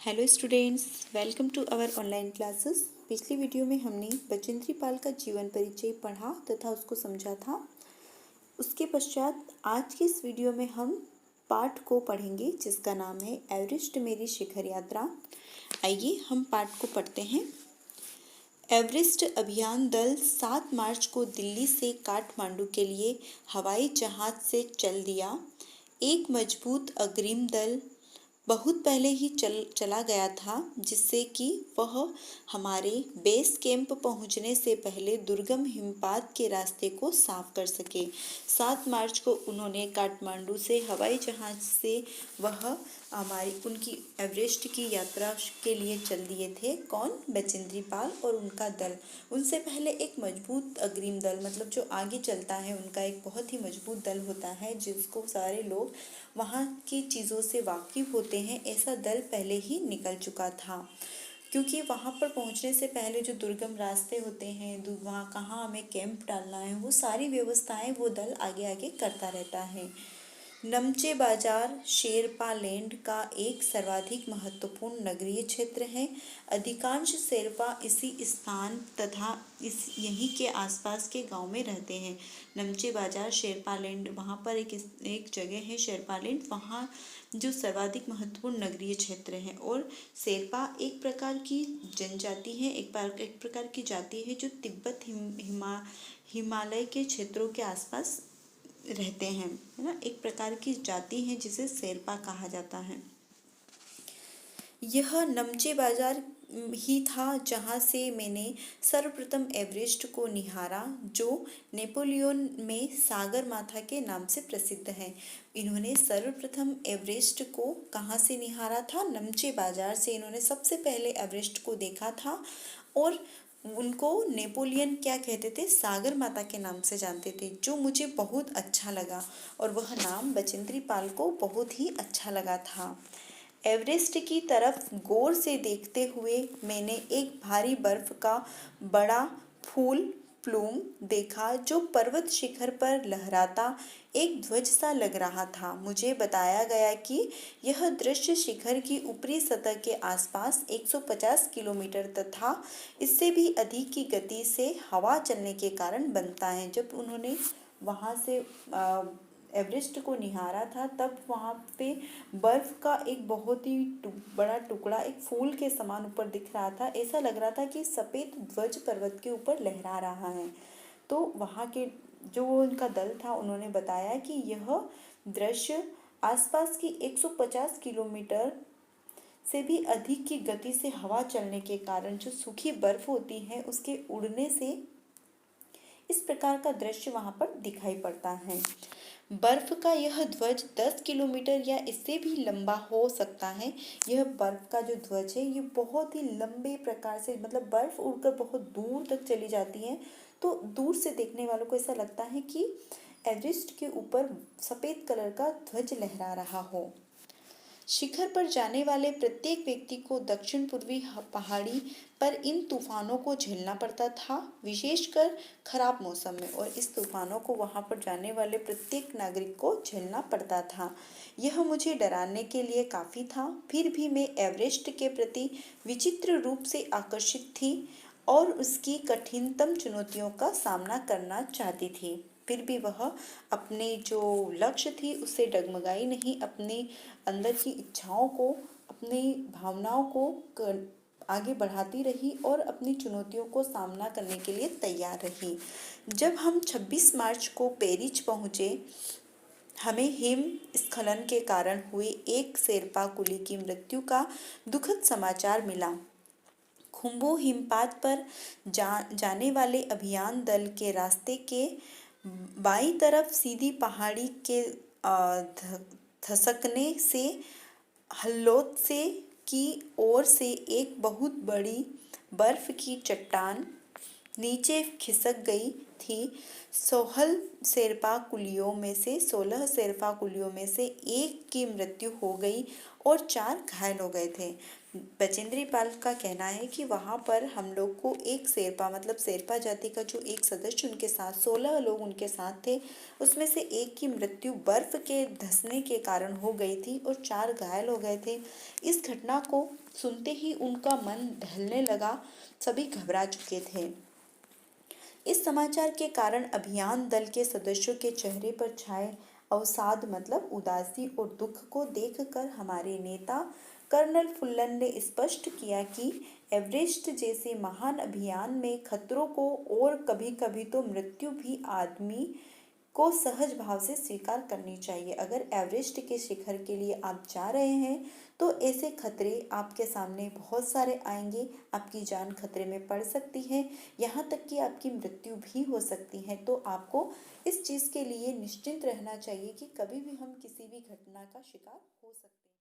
Hello students, welcome to our online classes. पिछली video में हमने बचेंद्री पाल का जीवन परिचय पढ़ा तथा उसको समझा था। उसके पश्चात आज की इस वीडियो में हम पाठ को पढ़ेंगे जिसका नाम है एवरेस्ट मेरी शिखर यात्रा। आइए हम पाठ को पढ़ते हैं। एवरेस्ट अभियान दल 7 मार्च को दिल्ली से काठमांडू के लिए हवाई जहाज से चल दिया। एक मजबूत अग्रिम दल बहुत पहले ही चला गया था, जिससे कि वह हमारे बेस कैंप पहुंचने से पहले दुर्गम हिमपात के रास्ते को साफ कर सके। 7 मार्च को उन्होंने काठमांडू से हवाई जहाज से उनकी एवरेस्ट की यात्रा के लिए चल दिए थे। कौन? बचेंद्री पाल और उनका दल। उनसे पहले एक मजबूत अग्रिम दल, मतलब जो आगे चलता है, उनका एक बहुत ही मजबूत दल होता है जिसको सारे लोग वहाँ की चीज़ों से वाकिफ होते हैं। ऐसा दल पहले ही निकल चुका था, क्योंकि वहाँ पर पहुँचने से पहले जो दुर्गम रास्ते होते हैं, वहाँ कहाँ हमें कैंप डालना है, वो सारी व्यवस्थाएं वो दल आगे आगे करता रहता है। नमचे बाजार शेरपा लैंड का एक सर्वाधिक महत्वपूर्ण नगरीय क्षेत्र है। अधिकांश शेरपा इसी स्थान तथा यहीं के आसपास के गांव में रहते हैं। नमचे बाजार शेरपा लैंड, वहाँ पर एक जगह है शेरपा लैंड, वहाँ जो सर्वाधिक महत्वपूर्ण नगरीय क्षेत्र है। और शेरपा एक प्रकार की जनजाति है, एक प्रकार की जाति है जो तिब्बत हिमालय के क्षेत्रों के आसपास रहते हैं, है ना। एक प्रकार की जाति है जिसे शेरपा कहा जाता है। यह नमचे बाजार ही था जहाँ से मैंने सर्वप्रथम एवरेस्ट को निहारा, जो नेपोलियन में सागर माथा के नाम से प्रसिद्ध है। इन्होंने सर्वप्रथम एवरेस्ट को कहाँ से निहारा था? नमचे बाजार से इन्होंने सबसे पहले एवरेस्ट को देखा था। और उनको नेपोलियन क्या कहते थे? सागर माता के नाम से जानते थे, जो मुझे बहुत अच्छा लगा और वह नाम बचेंद्री पाल को बहुत ही अच्छा लगा था। एवरेस्ट की तरफ गौर से देखते हुए मैंने एक भारी बर्फ का बड़ा फूल प्लूम देखा, जो पर्वत शिखर पर लहराता एक ध्वज सा लग रहा था। मुझे बताया गया कि यह दृश्य शिखर की ऊपरी सतह के आसपास 150 किलोमीटर तथा इससे भी अधिक की गति से हवा चलने के कारण बनता है। जब उन्होंने वहाँ से एवरेस्ट को निहारा था, तब वहाँ पे बर्फ का एक बहुत ही बड़ा टुकड़ा एक फूल के समान ऊपर दिख रहा था। ऐसा लग रहा था कि सफ़ेद ध्वज पर्वत के ऊपर लहरा रहा है। तो वहाँ के जो उनका दल था, उन्होंने बताया कि यह दृश्य आसपास की 150 किलोमीटर से भी अधिक की गति से हवा चलने के कारण जो सूखी बर्फ होती है, उसके उड़ने से इस प्रकार का दृश्य वहाँ पर दिखाई पड़ता है। बर्फ का यह ध्वज 10 किलोमीटर या इससे भी लंबा हो सकता है। यह बर्फ का जो ध्वज है, ये बहुत ही लंबे प्रकार से, मतलब बर्फ उड़कर बहुत दूर तक चली जाती है। तो दूर से देखने वालों को ऐसा लगता है कि एवरेस्ट के ऊपर सफ़ेद कलर का ध्वज लहरा रहा हो। शिखर पर जाने वाले प्रत्येक व्यक्ति को दक्षिण पूर्वी पहाड़ी पर इन तूफानों को झेलना पड़ता था, विशेषकर खराब मौसम में। और इस तूफानों को वहां पर जाने वाले प्रत्येक नागरिक को झेलना पड़ता था। यह मुझे डराने के लिए काफ़ी था। फिर भी मैं एवरेस्ट के प्रति विचित्र रूप से आकर्षित थी और उसकी कठिनतम चुनौतियों का सामना करना चाहती थी। फिर भी वह अपने जो लक्ष्य थी उससे डगमगाई नहीं, अपने अंदर की इच्छाओं को, अपनी भावनाओं को आगे बढ़ाती रही और अपनी चुनौतियों को सामना करने के लिए तैयार रही। जब हम 26 मार्च को पेरिस पहुँचे, हमें हिमस्खलन के कारण हुए एक शेरपा कुली की मृत्यु का दुखद समाचार मिला। खुम्बू हिमपात पर जाने वाले अभियान दल के रास्ते के बाईं तरफ सीधी पहाड़ी के धसकने से हल्लोत से की ओर से एक बहुत बड़ी बर्फ की चट्टान नीचे खिसक गई थी। 16 शेरपा कुलियों में से एक की मृत्यु हो गई और 4 घायल हो गए थे। बचेंद्री पाल का कहना है कि वहाँ पर हम लोग को एक शेरपा मतलब शेरपा जाति का जो एक सदस्य उनके साथ 16 लोग उनके साथ थे, उसमें से एक की मृत्यु बर्फ के धंसने के कारण हो गई थी और 4 घायल हो गए थे। इस घटना को सुनते ही उनका मन ढलने लगा, सभी घबरा चुके थे। इस समाचार के कारण अभियान दल के सदस्यों के चेहरे पर छाए अवसाद मतलब उदासी और दुख को देखकर हमारे नेता कर्नल फुल्लन ने स्पष्ट किया कि एवरेस्ट जैसे महान अभियान में खतरों को और कभी-कभी तो मृत्यु भी आदमी को सहज भाव से स्वीकार करनी चाहिए। अगर एवरेस्ट के शिखर के लिए आप जा रहे हैं तो ऐसे खतरे आपके सामने बहुत सारे आएंगे, आपकी जान खतरे में पड़ सकती है, यहाँ तक कि आपकी मृत्यु भी हो सकती है। तो आपको इस चीज़ के लिए निश्चिंत रहना चाहिए कि कभी भी हम किसी भी घटना का शिकार हो सकते हैं।